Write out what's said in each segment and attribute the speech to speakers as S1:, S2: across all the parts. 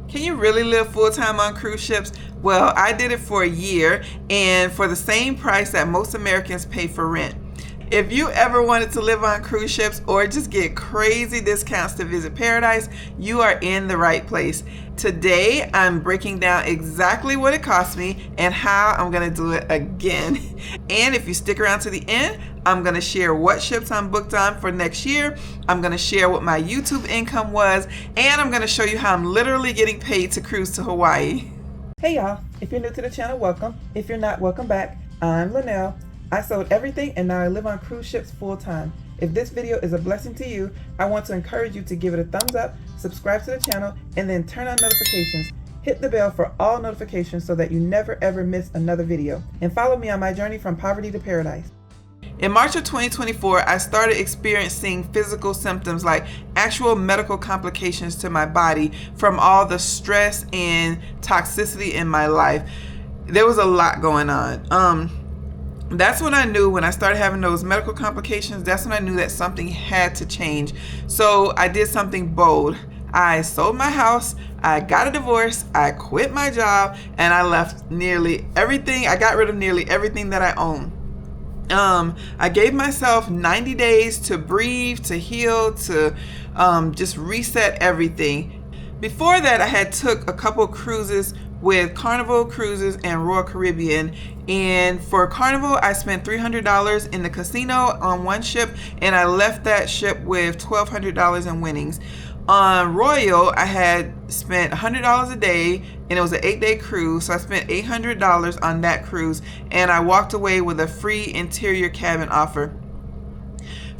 S1: Can you really live full-time on cruise ships? Well, I did it for a year and for the same price that most Americans pay for rent. If you ever wanted to live on cruise ships or just get crazy discounts to visit paradise, you are in the right place. Today, I'm breaking down exactly what it cost me and how I'm gonna do it again. And if you stick around to the end, I'm gonna share what ships I'm booked on for next year. I'm gonna share what my YouTube income was, and I'm gonna show you how I'm literally getting paid to cruise to Hawaii. Hey y'all, if you're new to the channel, welcome. If you're not, welcome back. I'm Linnell. I sold everything and now I live on cruise ships full time. If this video is a blessing to you, I want to encourage you to give it a thumbs up, subscribe to the channel, and then turn on notifications. Hit the bell for all notifications so that you never ever miss another video. And follow me on my journey from poverty to paradise. In March of 2024, I started experiencing physical symptoms like actual medical complications to my body from all the stress and toxicity in my life. There was a lot going on. That's when I knew, when I started having those medical complications, that's when I knew that something had to change. So I did something bold. I sold my house, I got a divorce, I quit my job, and I left nearly everything. I got rid of nearly everything that I own. I gave myself 90 days to breathe, to heal, to just reset everything. Before that, I had took a couple cruises with Carnival Cruises and Royal Caribbean, and for Carnival I spent $300 in the casino on one ship, and I left that ship with $1,200 in winnings. On Royal, I had spent $100 a day, and it was an 8-day cruise, so I spent $800 on that cruise, and I walked away with a free interior cabin offer.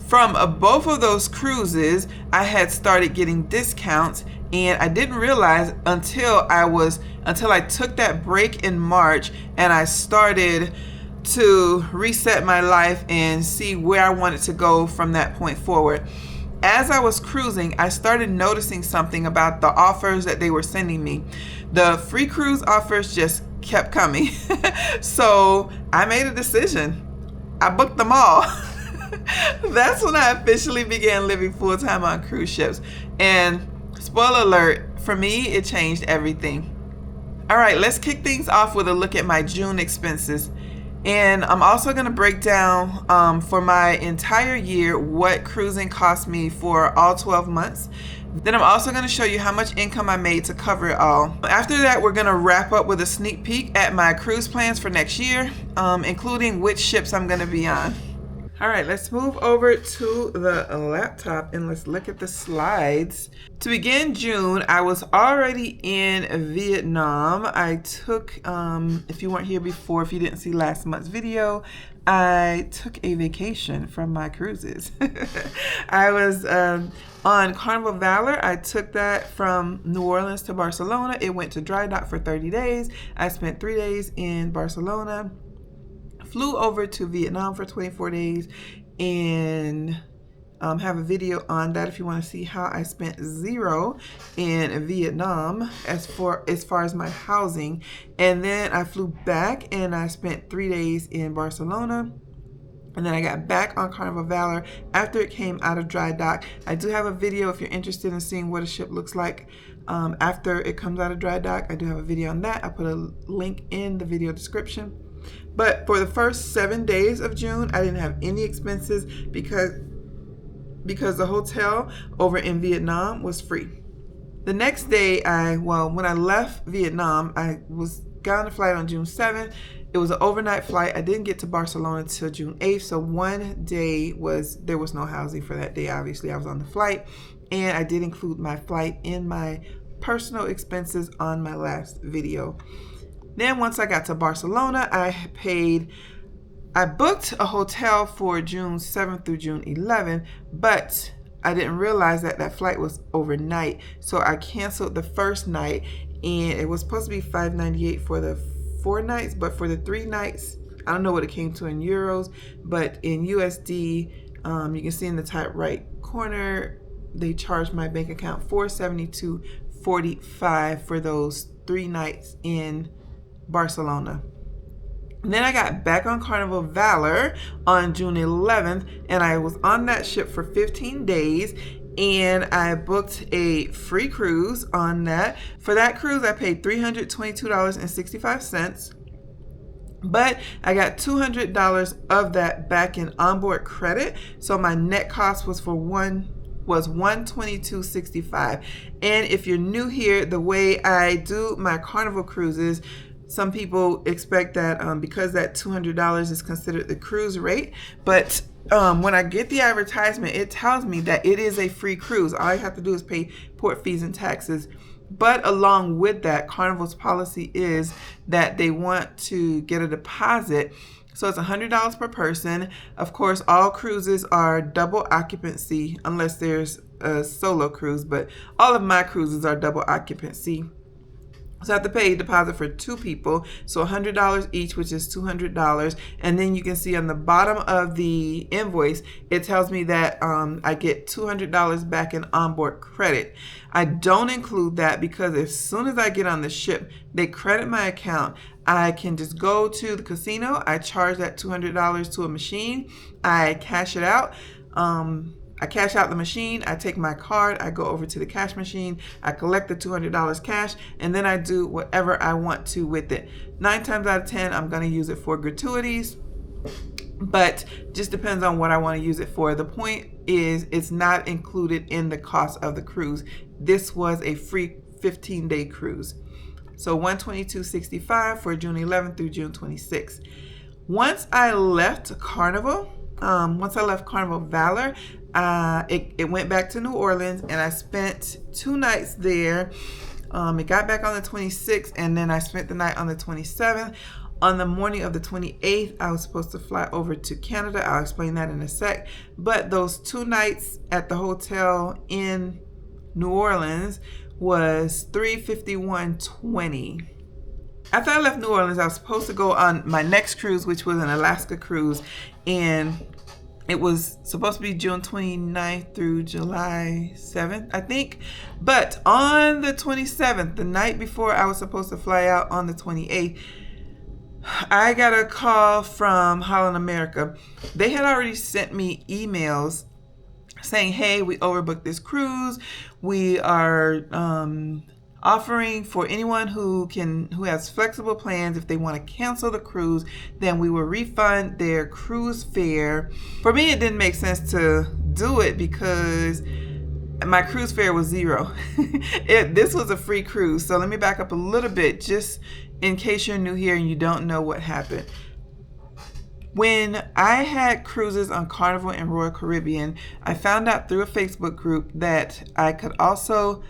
S1: From both of those cruises, I had started getting discounts, and I didn't realize until I took that break in March and I started to reset my life and see where I wanted to go from that point forward. As I was cruising, I started noticing something about the offers that they were sending me. The free cruise offers just kept coming. So I made a decision. I booked them all. That's when I officially began living full-time on cruise ships. And spoiler alert, for me, it changed everything. All right, let's kick things off with a look at my June expenses. And I'm also going to break down for my entire year what cruising cost me for all 12 months. Then I'm also going to show you how much income I made to cover it all. After that, we're going to wrap up with a sneak peek at my cruise plans for next year, including which ships I'm going to be on. All right, let's move over to the laptop and let's look at the slides. To begin June, I was already in Vietnam. I took, if you weren't here before, if you didn't see last month's video, I took a vacation from my cruises. I was on Carnival Valor. I took that from New Orleans to Barcelona. It went to dry dock for 30 days. I spent 3 days in Barcelona. Flew over to Vietnam for 24 days and have a video on that if you want to see how I spent zero in Vietnam as far as my housing. And then I flew back and I spent 3 days in Barcelona. And then I got back on Carnival Valor after it came out of dry dock. I do have a video if you're interested in seeing what a ship looks like after it comes out of dry dock. I do have a video on that. I put a link in the video description. But for the first 7 days of June, I didn't have any expenses because the hotel over in Vietnam was free. The next day, when I left Vietnam, I got on a flight on June 7th. It was an overnight flight. I didn't get to Barcelona until June 8th. So one day there was no housing for that day. Obviously, I was on the flight, and I did include my flight in my personal expenses on my last video. Then once I got to Barcelona, I booked a hotel for June 7th through June 11th, but I didn't realize that that flight was overnight. So I canceled the first night, and it was supposed to be $598 for the 4 nights, but for the 3 nights, I don't know what it came to in euros, but in USD, you can see in the top right corner, they charged my bank account $472.45 for those 3 nights in Barcelona. And then I got back on Carnival Valor on June 11th, and I was on that ship for 15 days. and I booked a free cruise on that. For that cruise, I paid $322.65. But I got $200 of that back in onboard credit. So my net cost was $122.65. And if you're new here, the way I do my Carnival cruises, some people expect that because that $200 is considered the cruise rate. But when I get the advertisement, it tells me that it is a free cruise. All I have to do is pay port fees and taxes. But along with that, Carnival's policy is that they want to get a deposit. So it's $100 per person. Of course, all cruises are double occupancy unless there's a solo cruise, but all of my cruises are double occupancy. So I have to pay a deposit for 2 people, so $100 each, which is $200. And then you can see on the bottom of the invoice, it tells me that I get $200 back in onboard credit. I don't include that because as soon as I get on the ship, they credit my account. I can just go to the casino. I charge that $200 to a machine. I cash it out. I cash out the machine, I take my card, I go over to the cash machine, I collect the $200 cash, and then I do whatever I want to with it. 9 times out of 10, I'm going to use it for gratuities, but just depends on what I want to use it for. The point is, it's not included in the cost of the cruise. This was a free 15-day cruise. So $122.65 for June 11th through June 26th. Once I left Carnival Valor, it went back to New Orleans, and I spent 2 nights there. It got back on the 26th, and then I spent the night on the 27th. On the morning of the 28th, I was supposed to fly over to Canada. I'll explain that in a sec. But those 2 nights at the hotel in New Orleans was $351.20. After I left New Orleans, I was supposed to go on my next cruise, which was an Alaska cruise, and it was supposed to be June 29th through July 7th, I think. But on the 27th, the night before I was supposed to fly out on the 28th, I got a call from Holland America. They had already sent me emails saying, hey, we overbooked this cruise. We are offering for anyone who has flexible plans. If they want to cancel the cruise, then we will refund their cruise fare. For me, it didn't make sense to do it because my cruise fare was $0. This was a free cruise. So let me back up a little bit just in case you're new here and you don't know what happened. When I had cruises on Carnival and Royal Caribbean, I found out through a Facebook group that I could also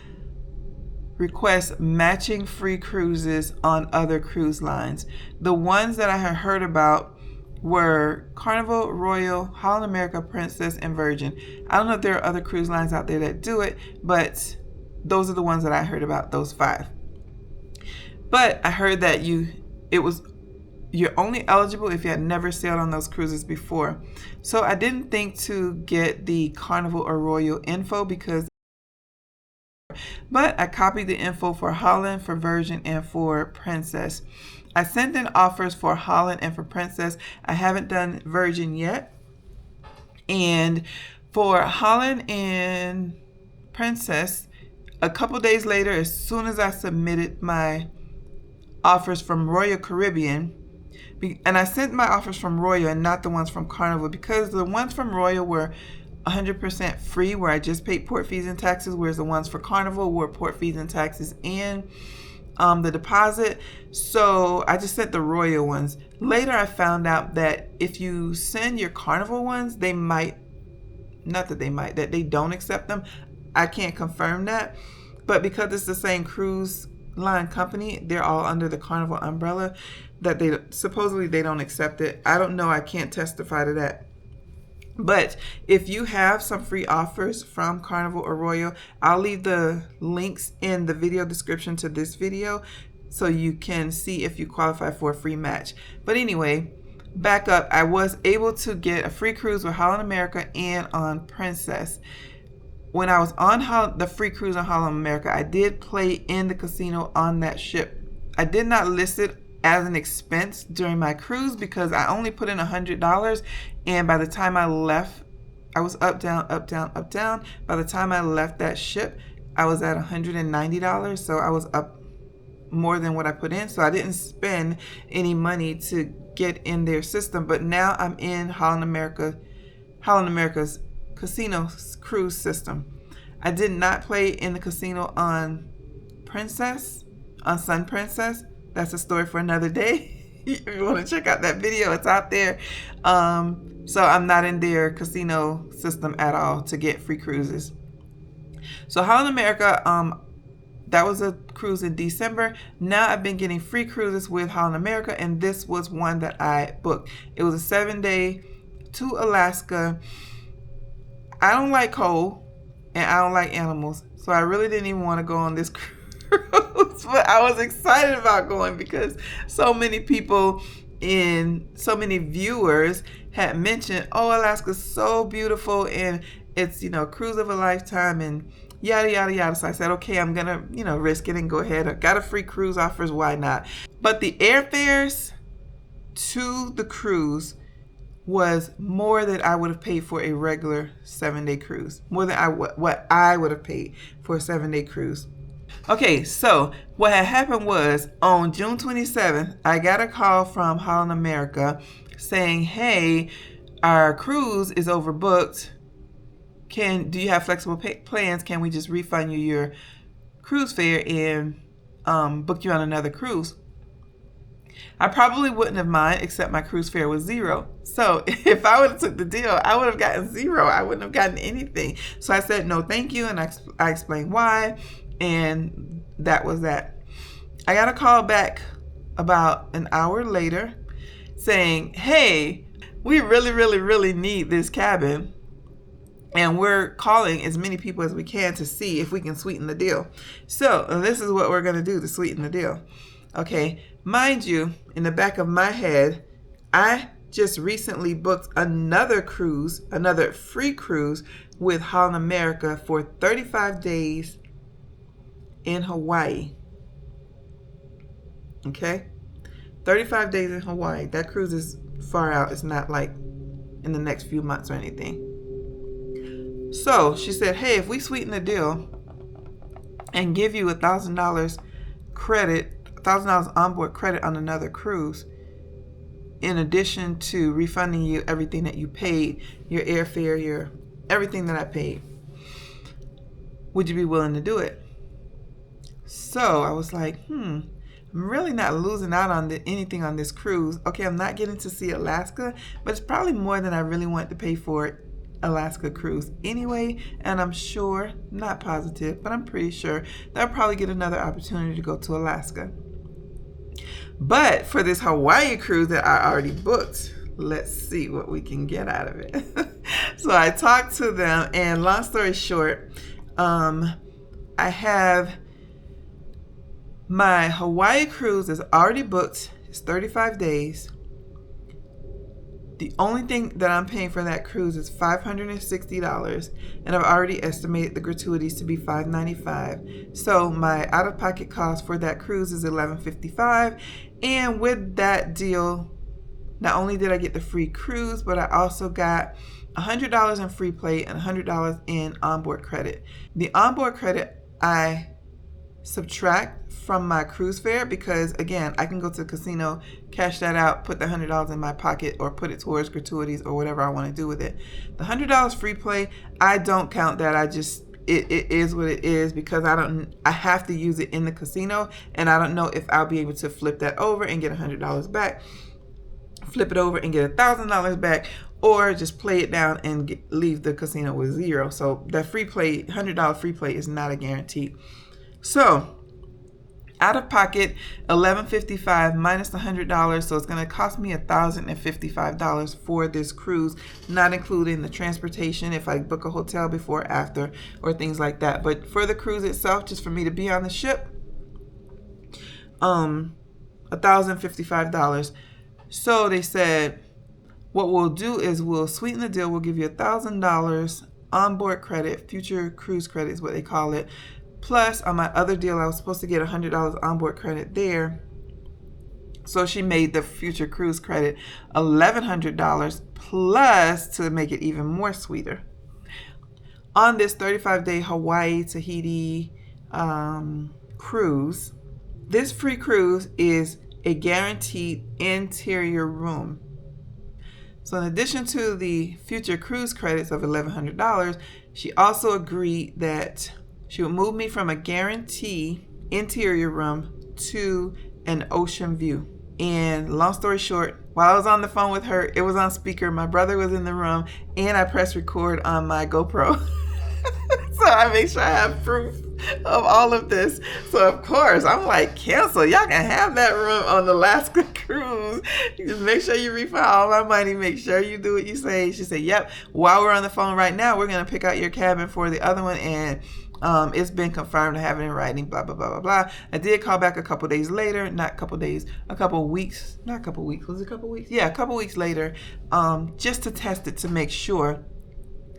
S1: request matching free cruises on other cruise lines. The ones that I had heard about were Carnival, Royal, Holland America, Princess, and Virgin. I don't know if there are other cruise lines out there that do it, but those are the ones that I heard about, those 5. But I heard that you're only eligible if you had never sailed on those cruises before. So I didn't think to get the Carnival or Royal info but I copied the info for Holland, for Virgin, and for Princess. I sent in offers for Holland and for Princess. I haven't done Virgin yet. And for Holland and Princess, a couple days later, as soon as I submitted my offers from Royal Caribbean, and I sent my offers from Royal and not the ones from Carnival because the ones from Royal were 100% free, where I just paid port fees and taxes, whereas the ones for Carnival were port fees and taxes and the deposit. So I just sent the Royal ones. Later I found out that if you send your Carnival ones, they don't accept them. I can't confirm that, but because it's the same cruise line company, they're all under the Carnival umbrella, that they supposedly don't accept it. I don't know, I can't testify to that. But if you have some free offers from Carnival or Royal, I'll leave the links in the video description to this video so you can see if you qualify for a free match. But anyway, back up, I was able to get a free cruise with Holland America and on Princess. When I was on the free cruise on Holland America, I did play in the casino on that ship. I did not list it as an expense during my cruise because I only put in $100, and by the time I left, I was up, down, up, down, up, down. By the time I left that ship, I was at $190. So I was up more than what I put in. So I didn't spend any money to get in their system. But now I'm in Holland America's casino cruise system. I did not play in the casino on Sun Princess. That's a story for another day. If you want to check out that video, it's out there. So I'm not in their casino system at all to get free cruises. So Holland America, that was a cruise in December. Now I've been getting free cruises with Holland America, and this was one that I booked. It was a 7-day to Alaska. I don't like cold, and I don't like animals, so I really didn't even want to go on this cruise. But I was excited about going because so many viewers had mentioned, oh, Alaska's so beautiful and it's, cruise of a lifetime and yada, yada, yada. So I said, okay, I'm going to, risk it and go ahead. I got a free cruise offers. Why not? But the airfares to the cruise was more than I would have paid for a regular 7-day cruise. More than what I would have paid for a 7-day cruise. Okay, so what had happened was on June 27th, I got a call from Holland America saying, hey, our cruise is overbooked. Do you have flexible plans? Can we just refund you your cruise fare and book you on another cruise? I probably wouldn't have mind, except my cruise fare was $0. So if I would have took the deal, I would have gotten $0. I wouldn't have gotten anything. So I said, no, thank you. And I explained why. And that was that. I got a call back about an hour later saying, hey, we really, really, really need this cabin. And we're calling as many people as we can to see if we can sweeten the deal. So this is what we're going to do to sweeten the deal. Okay, mind you, in the back of my head, I just recently booked another cruise, another free cruise with Holland America for 35 days in Hawaii. Okay, 35 days in Hawaii. That cruise is far out. It's not like in the next few months or anything. So she said, hey, if we sweeten the deal and give you $1,000 credit, $1,000 onboard credit on another cruise, in addition to refunding you everything that you paid, your airfare, everything that I paid, would you be willing to do it? So I was like, I'm really not losing out on anything on this cruise. Okay, I'm not getting to see Alaska, but it's probably more than I really want to pay for Alaska cruise anyway. And I'm sure, not positive, but I'm pretty sure that I'll probably get another opportunity to go to Alaska. But for this Hawaii cruise that I already booked, let's see what we can get out of it. So I talked to them, and long story short, I have my Hawaii cruise is already booked. It's 35 days. The only thing that I'm paying for that cruise is $560, and I've already estimated the gratuities to be $595. So my out-of-pocket cost for that cruise is $1,155. And with that deal, not only did I get the free cruise, but I also got $100 in free play and $100 in onboard credit. The onboard credit I subtract from my cruise fare because, again, I can go to the casino, cash that out, put the $100 in my pocket, or put it towards gratuities or whatever I want to do with it. The $100 free play, I don't count that. It is what it is because I have to use it in the casino, and I don't know if I'll be able to flip that over and get $100 back, flip it over and get $1,000 back, or just play it down and leave the casino with $0. So that free play, $100 free play, is not a guarantee. So out of pocket, $1,155 minus the $100, so it's going to cost me $1,055 for this cruise, not including the transportation if I book a hotel before or after or things like that. But for the cruise itself, just for me to be on the ship, $1,055. So they said, what we'll do is we'll sweeten the deal. We'll give you $1,000 onboard credit, future cruise credit is what they call it. Plus, on my other deal, I was supposed to get $100 onboard credit there. So she made the future cruise credit $1,100 plus, to make it even more sweeter, on this 35-day Hawaii Tahiti cruise. This free cruise is a guaranteed interior room. So in addition to the future cruise credits of $1,100, she also agreed that she would move me from a guarantee interior room to an ocean view. And long story short, while I was on the phone with her, it was on speaker, my brother was in the room, and I pressed record on my GoPro. So I make sure I have proof of all of this. So of course, I'm like, cancel. Y'all can have that room on the Alaska cruise. You just make sure you refund all my money. Make sure you do what you say. She said, yep. While we're on the phone right now, we're going to pick out your cabin for the other one. And it's been confirmed to have it in writing, blah, blah, blah, blah, blah. I did call back a couple days later, a couple weeks later, just to test it to make sure.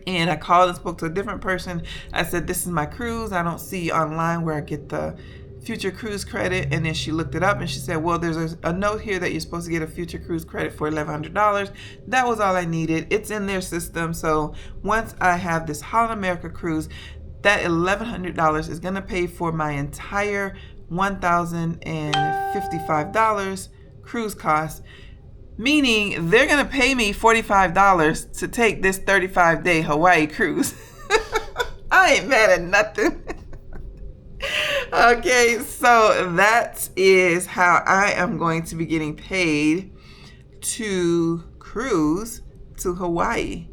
S1: And I called and spoke to a different person. I said, this is my cruise. I don't see online where I get the future cruise credit. And then she looked it up and she said, well, there's a note here that you're supposed to get a future cruise credit for $1,100. That was all I needed. It's in their system. So once I have this Holland America cruise, that $1,100 is going to pay for my entire $1,055 cruise cost. Meaning they're going to pay me $45 to take this 35-day Hawaii cruise. I ain't mad at nothing. Okay, so that is how I am going to be getting paid to cruise to Hawaii.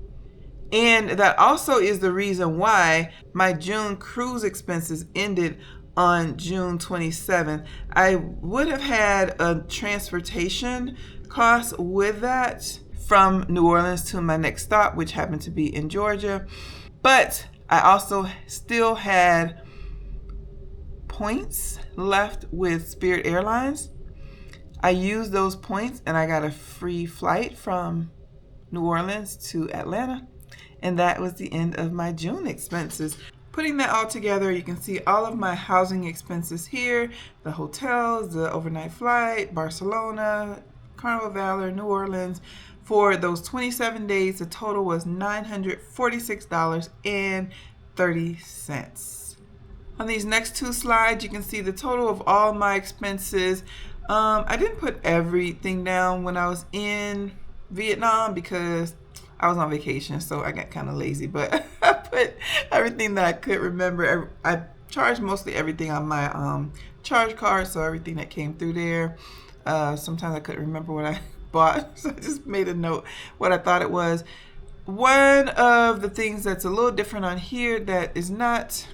S1: And that also is the reason why my June cruise expenses ended on June 27th. I would have had a transportation cost with that from New Orleans to my next stop, which happened to be in Georgia. But I also still had points left with Spirit Airlines. I used those points and I got a free flight from New Orleans to Atlanta. And that was the end of my June expenses. Putting that all together, you can see all of my housing expenses here, the hotels, the overnight flight, Barcelona, Carnival Valor, New Orleans. For those 27 days, the total was $946.30. On these next two slides, you can see the total of all my expenses. I didn't put everything down when I was in Vietnam because I was on vacation, so I got kind of lazy, but I put everything that I could remember. I charged mostly everything on my charge card, so everything that came through there. Sometimes I couldn't remember what I bought, so I just made a note what I thought it was. One of the things that's a little different on here that is not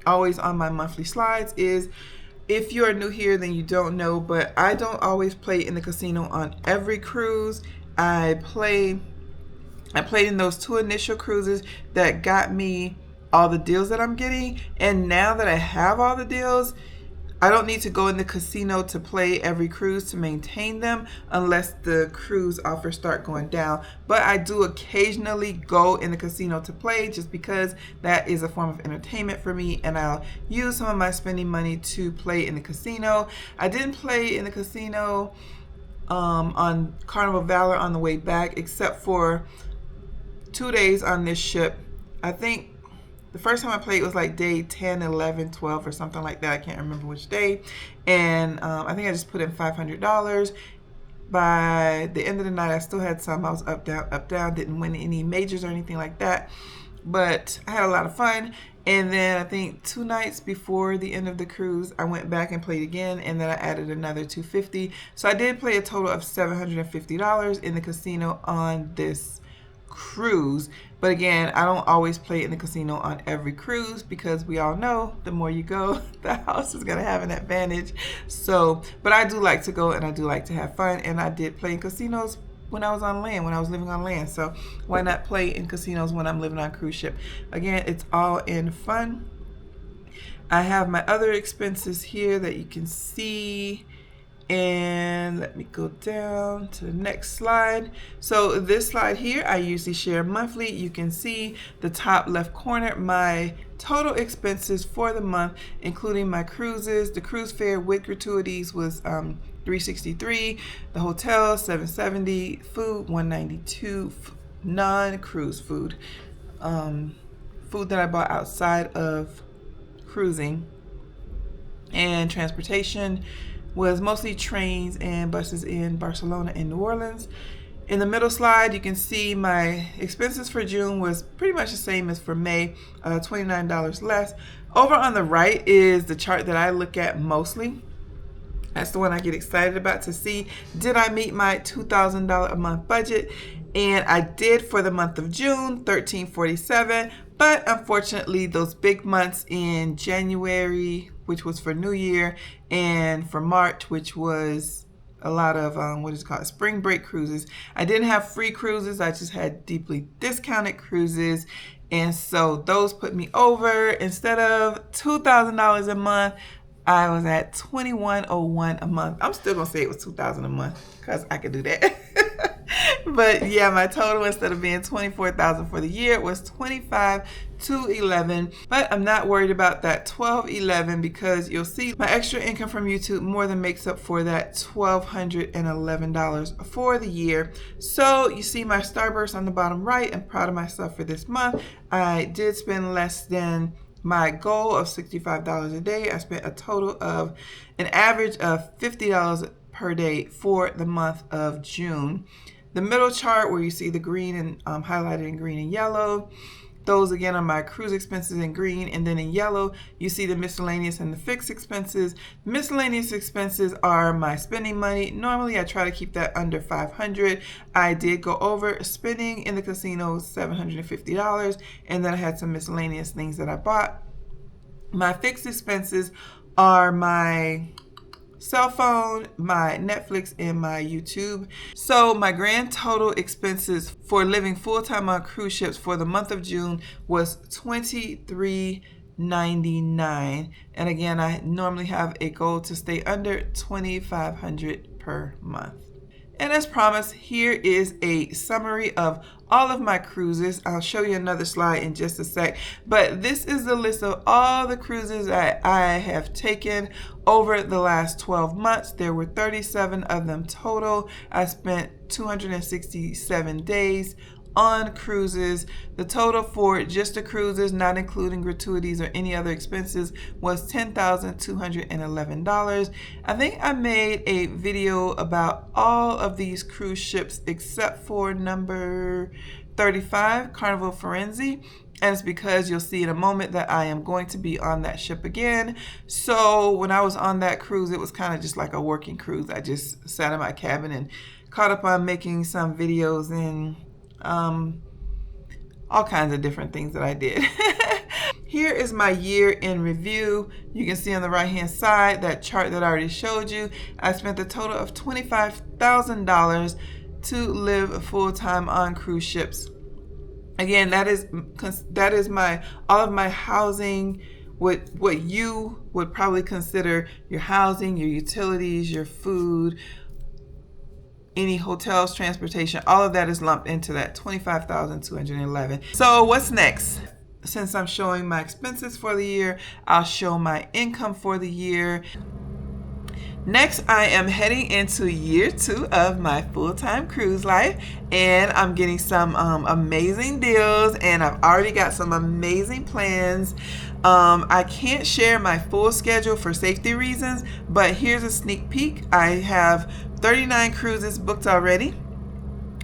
S1: always on my monthly slides is, if you are new here, then you don't know, but I don't always play in the casino on every cruise. I played in those two initial cruises that got me all the deals that I'm getting. And now that I have all the deals, I don't need to go in the casino to play every cruise to maintain them unless the cruise offers start going down. But I do occasionally go in the casino to play just because that is a form of entertainment for me, and I'll use some of my spending money to play in the casino. I didn't play in the casino on Carnival Valor on the way back, except for 2 days on this ship. I think the first time I played was like day 10, 11, 12 or something like that. I can't remember which day. And I think I just put in $500. By the end of the night, I still had some. I was up, down, didn't win any majors or anything like that. But I had a lot of fun. And then I think 2 nights before the end of the cruise, I went back and played again. And then I added another $250. So I did play a total of $750 in the casino on this cruise. But again, I don't always play in the casino on every cruise because we all know the more you go, the house is going to have an advantage. So, but I do like to go and I do like to have fun. And I did play in casinos when I was on land, when I was living on land. So why not play in casinos when I'm living on a cruise ship? Again, it's all in fun. I have my other expenses here that you can see. And let me go down to the next slide. So this slide here, I usually share monthly. You can see the top left corner, my total expenses for the month, including my cruises. The cruise fare with gratuities was $363. The hotel $770. Food $192. Non-cruise food food that I bought outside of cruising. And transportation was mostly trains and buses in Barcelona and New Orleans. In the middle slide, you can see my expenses for June was pretty much the same as for May, $29 less. Over on the right is the chart that I look at mostly. That's the one I get excited about to see, did I meet my $2,000 a month budget? And I did for the month of June, $1,347. But unfortunately, those big months in January, which was for New Year, and for March, which was a lot of spring break cruises. I didn't have free cruises. I just had deeply discounted cruises. And so those put me over. Instead of $2,000 a month, I was at $2,101 a month. I'm still gonna say it was $2,000 a month because I could do that. But yeah, my total, instead of being $24,000 for the year, was $25,211. But I'm not worried about that $1,211 because you'll see my extra income from YouTube more than makes up for that $1,211 for the year. So you see my starburst on the bottom right. I'm proud of myself for this month. I did spend less than my goal of $65 a day. I spent a total of an average of $50 per day for the month of June. The middle chart where you see the green and highlighted in green and yellow, those again are my cruise expenses in green, and then in yellow you see the miscellaneous and the fixed expenses. Miscellaneous expenses are my spending money. Normally I try to keep that under $500. I did go over spending in the casino $750, and then I had some miscellaneous things that I bought. My fixed expenses are my cell phone, my Netflix, and my YouTube. So my grand total expenses for living full-time on cruise ships for the month of June was $23.99. And again, I normally have a goal to stay under $2,500 per month. And as promised, here is a summary of all of my cruises. I'll show you another slide in just a sec, but this is the list of all the cruises that I have taken over the last 12 months. There were 37 of them total. I spent 267 days on cruises. The total for just the cruises, not including gratuities or any other expenses, was $10,211. I think I made a video about all of these cruise ships except for number 35, Carnival Firenze. And it's because you'll see in a moment that I am going to be on that ship again. So when I was on that cruise, it was kind of just like a working cruise. I just sat in my cabin and caught up on making some videos and all kinds of different things that I did. Here is my year in review. You can see on the right hand side that chart that I already showed you. I spent a total of $25,000 to live full-time on cruise ships. Again, that is my all of my housing, what you would probably consider your housing, your utilities, your food, any hotels, transportation, all of that is lumped into that $25,211. So what's next? Since I'm showing my expenses for the year, I'll show my income for the year. Next, I am heading into year 2 of my full-time cruise life, and I'm getting some amazing deals, and I've already got some amazing plans. I can't share my full schedule for safety reasons, but here's a sneak peek. I have 39 cruises booked already.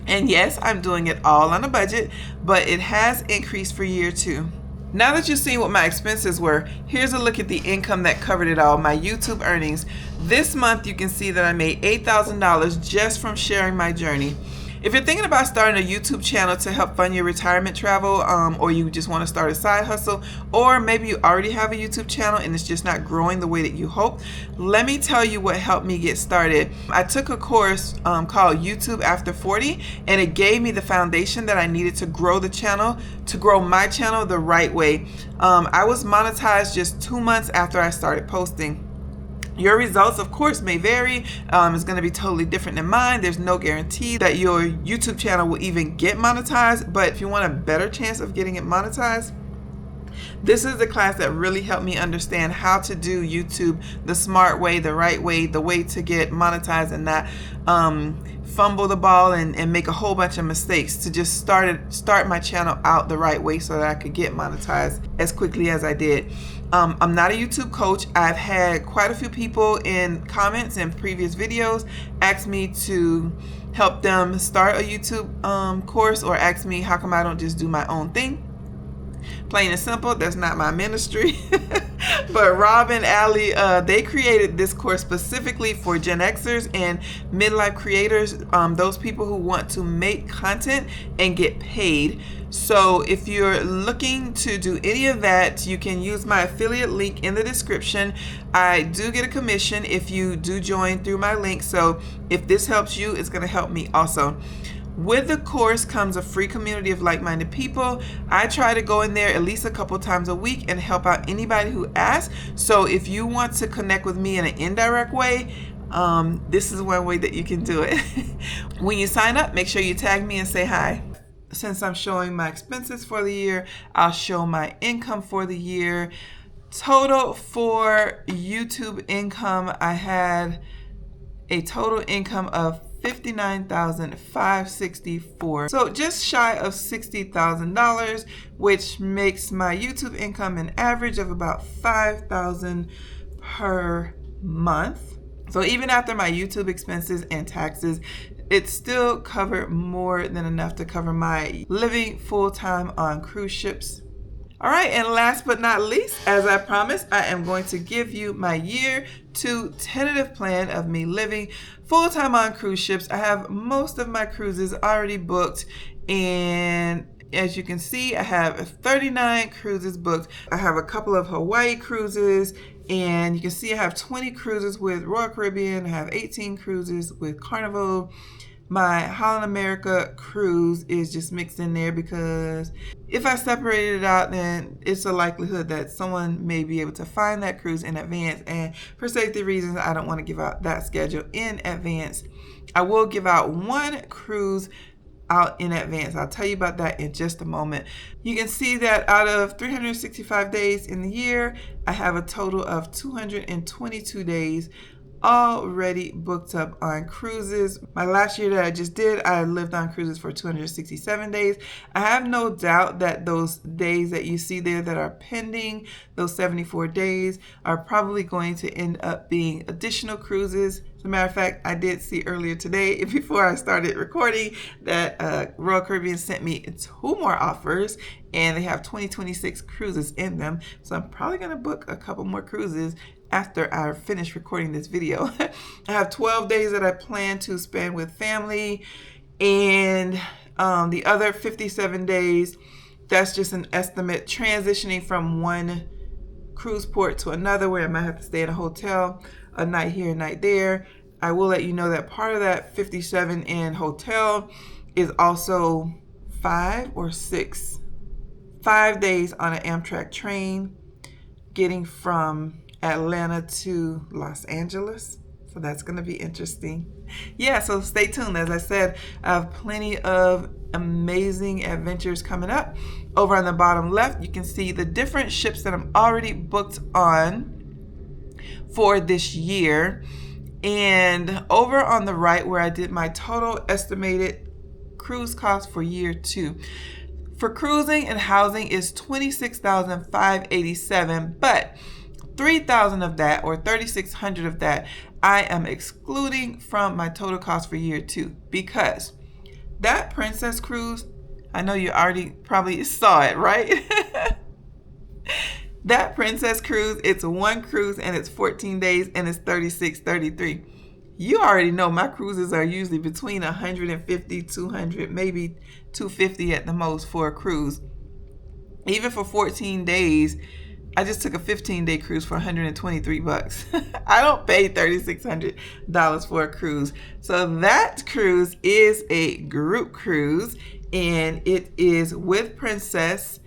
S1: And yes, I'm doing it all on a budget, but it has increased for year 2. Now that you've seen what my expenses were, here's a look at the income that covered it all, my YouTube earnings. This month, you can see that I made $8,000 just from sharing my journey. If you're thinking about starting a YouTube channel to help fund your retirement travel, or you just want to start a side hustle, or maybe you already have a YouTube channel and it's just not growing the way that you hope, let me tell you what helped me get started. I took a course called YouTube After 40, and it gave me the foundation that I needed to grow the channel, to grow my channel the right way. I was monetized just 2 months after I started posting. Your results, of course, may vary. It's going to be totally different than mine. There's no guarantee that your YouTube channel will even get monetized, but if you want a better chance of getting it monetized, This is the class that really helped me understand how to do YouTube the smart way, the right way, the way to get monetized and not fumble the ball and make a whole bunch of mistakes, to just start my channel out the right way so that I could get monetized as quickly as I did. I'm not a YouTube coach. I've had quite a few people in comments in previous videos ask me to help them start a YouTube course, or ask me how come I don't just do my own thing. Plain and simple, that's not my ministry. But Rob and Allie, they created this course specifically for Gen Xers and midlife creators, those people who want to make content and get paid. So if you're looking to do any of that, you can use my affiliate link in the description. I do get a commission if you do join through my link. So if this helps you, it's going to help me also. With the course comes a free community of like-minded people. I try to go in there at least a couple times a week and help out anybody who asks. So if you want to connect with me in an indirect way, this is one way that you can do it. When you sign up, make sure you tag me and say hi. Since I'm showing my expenses for the year, I'll show my income for the year. Total for YouTube income, I had a total income of $59,564. So just shy of $60,000, which makes my YouTube income an average of about $5,000 per month. So even after my YouTube expenses and taxes, it still covered more than enough to cover my living full-time on cruise ships. All right, and last but not least, as I promised, I am going to give you my year 2 tentative plan of me living full-time on cruise ships. I have most of my cruises already booked, and as you can see, I have 39 cruises booked. I have a couple of Hawaii cruises, and you can see I have 20 cruises with Royal Caribbean. I have 18 cruises with Carnival. My Holland America cruise is just mixed in there because if I separated it out, then it's a likelihood that someone may be able to find that cruise in advance. And for safety reasons, I don't want to give out that schedule in advance. I will give out one cruise out in advance. I'll tell you about that in just a moment. You can see that out of 365 days in the year, I have a total of 222 days already booked up on cruises. My last year that I just did, I lived on cruises for 267 days. I have no doubt that those days that you see there that are pending, those 74 days, are probably going to end up being additional cruises. As a matter of fact, I did see earlier today, before I started recording, that Royal Caribbean sent me 2 more offers, and they have 2026 cruises in them. So I'm probably going to book a couple more cruises after I finish recording this video. I have 12 days that I plan to spend with family, and the other 57 days, that's just an estimate, transitioning from one cruise port to another where I might have to stay in a hotel a night here, a night there. I will let you know that part of that 57 in hotel is also 5 days on an Amtrak train getting from Atlanta to Los Angeles. So that's going to be interesting. Yeah, so stay tuned. As I said, I have plenty of amazing adventures coming up. Over on the bottom left, you can see the different ships that I'm already booked on for this year. And over on the right, where I did my total estimated cruise cost for year 2. For cruising and housing is $26,587, but $3,000 of that, or $3,600 of that, I am excluding from my total cost for year 2, because that Princess cruise, I know you already probably saw it, right? That Princess cruise, it's one cruise and it's 14 days and it's $36.33. You already know my cruises are usually between $150, $200, maybe $250 at the most for a cruise. Even for 14 days, I just took a 15-day cruise for $123. I don't pay $3,600 for a cruise. So that cruise is a group cruise, and it is with Princess.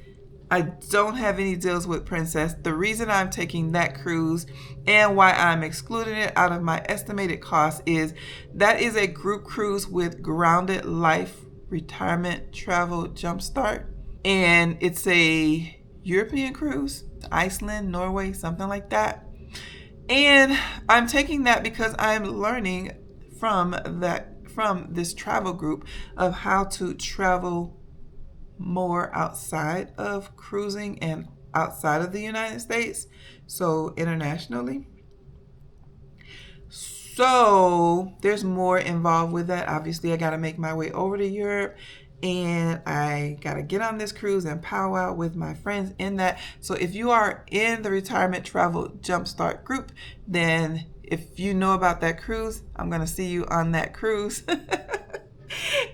S1: I don't have any deals with Princess. The reason I'm taking that cruise and why I'm excluding it out of my estimated cost is that is a group cruise with Grounded Life Retirement Travel Jumpstart, and it's a European cruise to Iceland, Norway, something like that. And I'm taking that because I'm learning from this travel group of how to travel more outside of cruising and outside of the United States, so internationally. So there's more involved with that. Obviously, I got to make my way over to Europe, and I got to get on this cruise and powwow with my friends in that. So if you are in the Retirement Travel Jumpstart group, then if you know about that cruise, I'm going to see you on that cruise.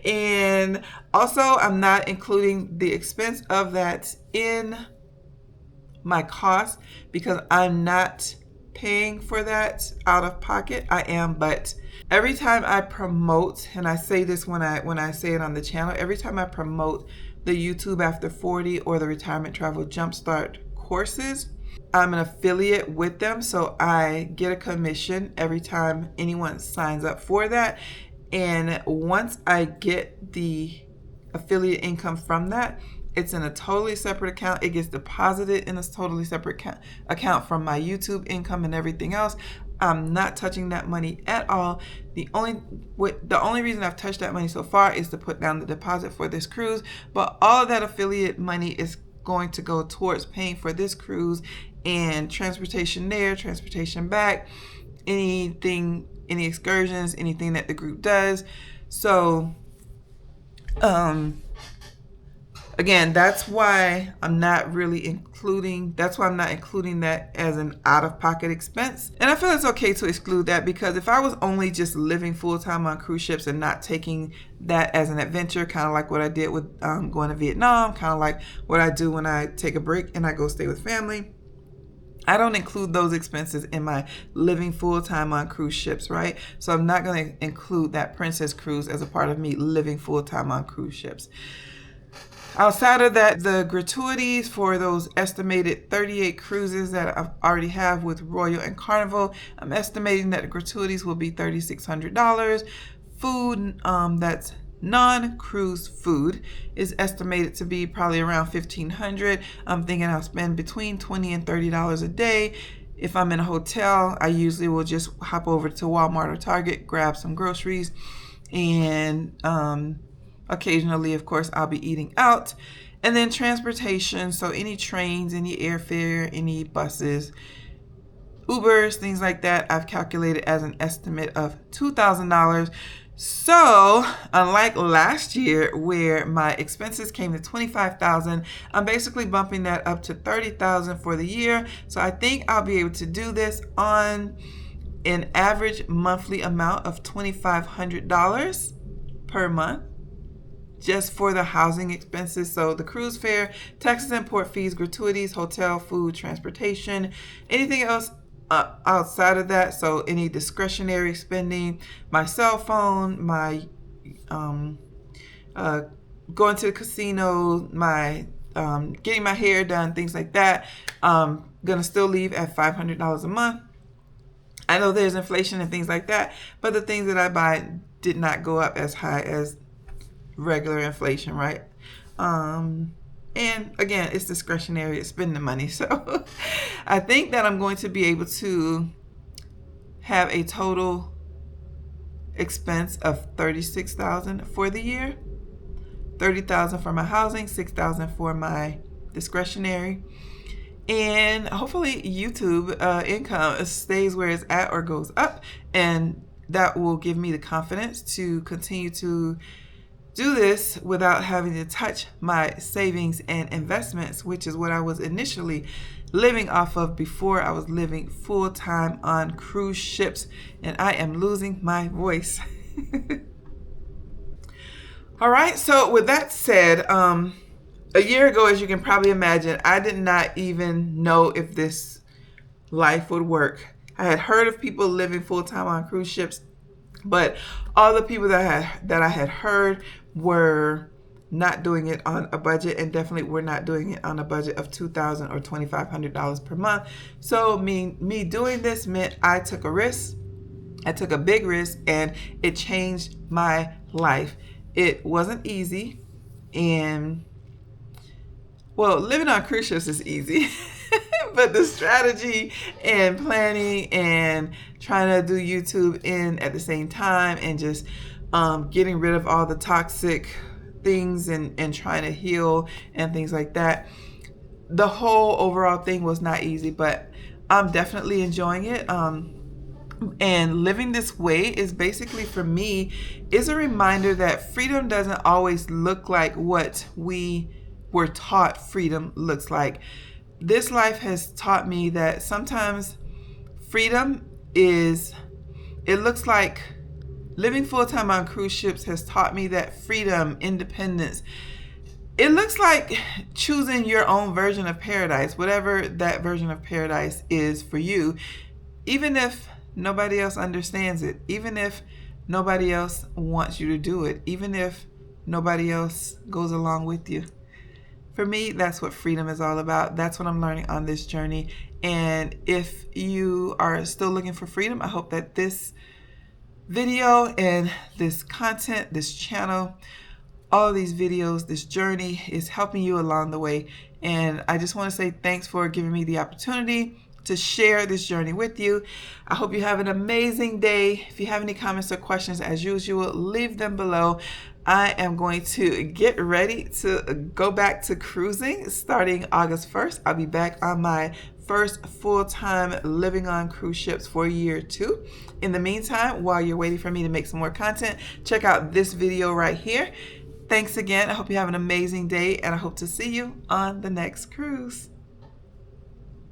S1: And also, I'm not including the expense of that in my cost because I'm not paying for that out of pocket. I am, but every time I promote, and I say this when I say it on the channel, every time I promote the YouTube After 40 or the Retirement Travel Jumpstart courses, I'm an affiliate with them, so I get a commission every time anyone signs up for that. And once I get the affiliate income from that, it's in a totally separate account. It gets deposited in a totally separate account from my YouTube income and everything else. I'm not touching that money at all. The only reason I've touched that money so far is to put down the deposit for this cruise. But all of that affiliate money is going to go towards paying for this cruise and transportation there, transportation back, anything, any excursions, anything that the group does. So, again, that's why I'm not including that as an out-of-pocket expense. And I feel it's okay to exclude that because if I was only just living full-time on cruise ships and not taking that as an adventure, kind of like what I did with going to Vietnam, kind of like what I do when I take a break and I go stay with family, I don't include those expenses in my living full-time on cruise ships, right? So I'm not going to include that Princess Cruise as a part of me living full-time on cruise ships. Outside of that, the gratuities for those estimated 38 cruises that I already have with Royal and Carnival, I'm estimating that the gratuities will be $3,600. Food, that's non-cruise food, is estimated to be probably around $1,500. I'm thinking I'll spend between $20 and $30 a day. If I'm in a hotel, I usually will just hop over to Walmart or Target, grab some groceries, and occasionally, of course, I'll be eating out. And then transportation, so any trains, any airfare, any buses, Ubers, things like that, I've calculated as an estimate of $2,000. So, unlike last year where my expenses came to $25,000, I'm basically bumping that up to $30,000 for the year. So I think I'll be able to do this on an average monthly amount of $2,500 per month, just for the housing expenses. So the cruise fare, taxes and port fees, gratuities, hotel, food, transportation, anything else outside of that. So any discretionary spending, my cell phone, my going to the casino, my getting my hair done, things like that, gonna still leave at $500 a month. I know there's inflation and things like that, but the things that I buy did not go up as high as regular inflation, right? And again, it's discretionary, it's spending the money. So I think that I'm going to be able to have a total expense of $36,000 for the year. $30,000 for my housing, $6,000 for my discretionary. And hopefully YouTube income stays where it's at or goes up, and that will give me the confidence to continue to do this without having to touch my savings and investments, which is what I was initially living off of before I was living full-time on cruise ships. And I am losing my voice. All right, so with that said, a year ago, as you can probably imagine, I did not even know if this life would work. I had heard of people living full-time on cruise ships, but all the people that I had heard were not doing it on a budget, and definitely were not doing it on a budget of $2,000 or $2,500 per month. So me doing this meant I took a risk. I took a big risk, and it changed my life. It wasn't easy, and Well, living on cruise ships is easy, but the strategy and planning and trying to do YouTube in at the same time and just getting rid of all the toxic things and trying to heal and things like that. The whole overall thing was not easy, but I'm definitely enjoying it. And living this way is basically, for me, is a reminder that freedom doesn't always look like what we were taught freedom looks like. This life has taught me that sometimes freedom is, it looks like living full-time on cruise ships has taught me that freedom, independence, it looks like choosing your own version of paradise, whatever that version of paradise is for you, even if nobody else understands it, even if nobody else wants you to do it, even if nobody else goes along with you. For me, that's what freedom is all about. That's what I'm learning on this journey. And if you are still looking for freedom, I hope that this video and this content, this channel, all of these videos, this journey is helping you along the way. And I just want to say thanks for giving me the opportunity to share this journey with you. I hope you have an amazing day. If you have any comments or questions, as usual, leave them below. I am going to get ready to go back to cruising starting August 1st. I'll be back on my first full-time living on cruise ships for year 2. In the meantime, while you're waiting for me to make some more content, check out this video right here. Thanks again. I hope you have an amazing day, and I hope to see you on the next cruise.